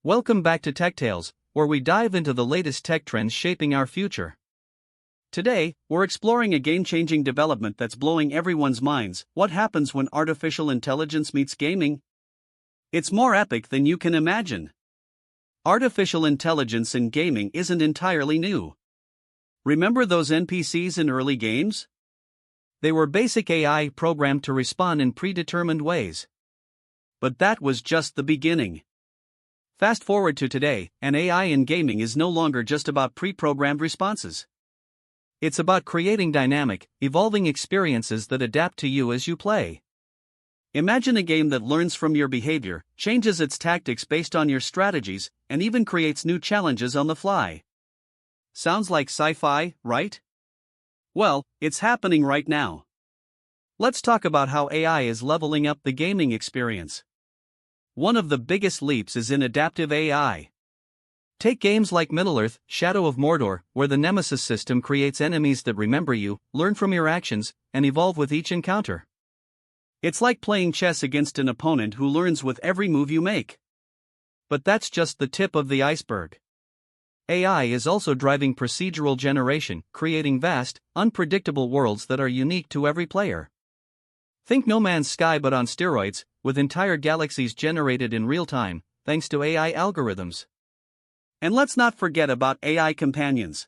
Welcome back to TechTales, where we dive into the latest tech trends shaping our future. Today, we're exploring a game-changing development that's blowing everyone's minds: what happens when artificial intelligence meets gaming? It's more epic than you can imagine. Artificial intelligence in gaming isn't entirely new. Remember those NPCs in early games? They were basic AI programmed to respond in predetermined ways. But that was just the beginning. Fast forward to today, and AI in gaming is no longer just about pre-programmed responses. It's about creating dynamic, evolving experiences that adapt to you as you play. Imagine a game that learns from your behavior, changes its tactics based on your strategies, and even creates new challenges on the fly. Sounds like sci-fi, right? Well, it's happening right now. Let's talk about how AI is leveling up the gaming experience. One of the biggest leaps is in adaptive AI. Take games like Middle-earth, Shadow of Mordor, where the Nemesis system creates enemies that remember you, learn from your actions, and evolve with each encounter. It's like playing chess against an opponent who learns with every move you make. But that's just the tip of the iceberg. AI is also driving procedural generation, creating vast, unpredictable worlds that are unique to every player. Think No Man's Sky but on steroids, with entire galaxies generated in real time, thanks to AI algorithms. And let's not forget about AI companions.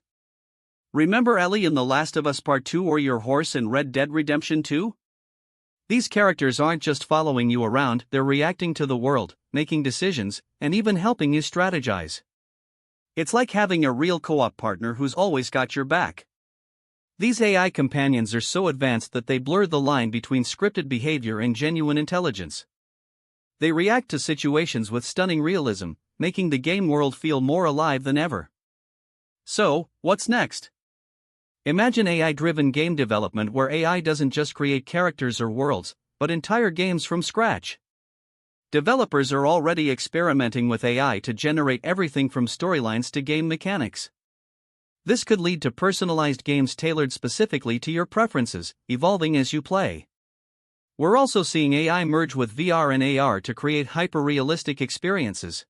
Remember Ellie in The Last of Us Part 2 or your horse in Red Dead Redemption 2? These characters aren't just following you around, they're reacting to the world, making decisions, and even helping you strategize. It's like having a real co-op partner who's always got your back. These AI companions are so advanced that they blur the line between scripted behavior and genuine intelligence. They react to situations with stunning realism, making the game world feel more alive than ever. So, what's next? Imagine AI-driven game development where AI doesn't just create characters or worlds, but entire games from scratch. Developers are already experimenting with AI to generate everything from storylines to game mechanics. This could lead to personalized games tailored specifically to your preferences, evolving as you play. We're also seeing AI merge with VR and AR to create hyper-realistic experiences.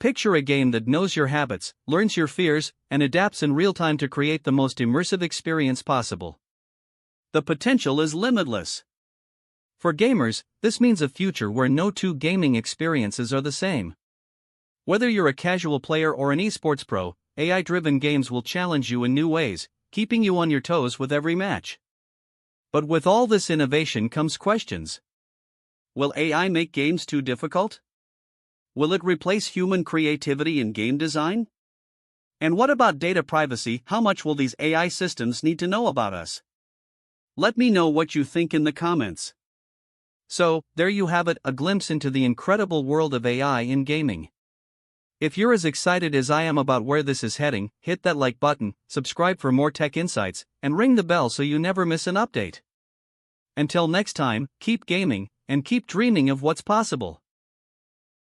Picture a game that knows your habits, learns your fears, and adapts in real time to create the most immersive experience possible. The potential is limitless. For gamers, this means a future where no two gaming experiences are the same. Whether you're a casual player or an esports pro, AI-driven games will challenge you in new ways, keeping you on your toes with every match. But with all this innovation comes questions. Will AI make games too difficult? Will it replace human creativity in game design? And what about data privacy? How much will these AI systems need to know about us? Let me know what you think in the comments. So, there you have it, a glimpse into the incredible world of AI in gaming. If you're as excited as I am about where this is heading, hit that like button, subscribe for more tech insights, and ring the bell so you never miss an update. Until next time, keep gaming, and keep dreaming of what's possible.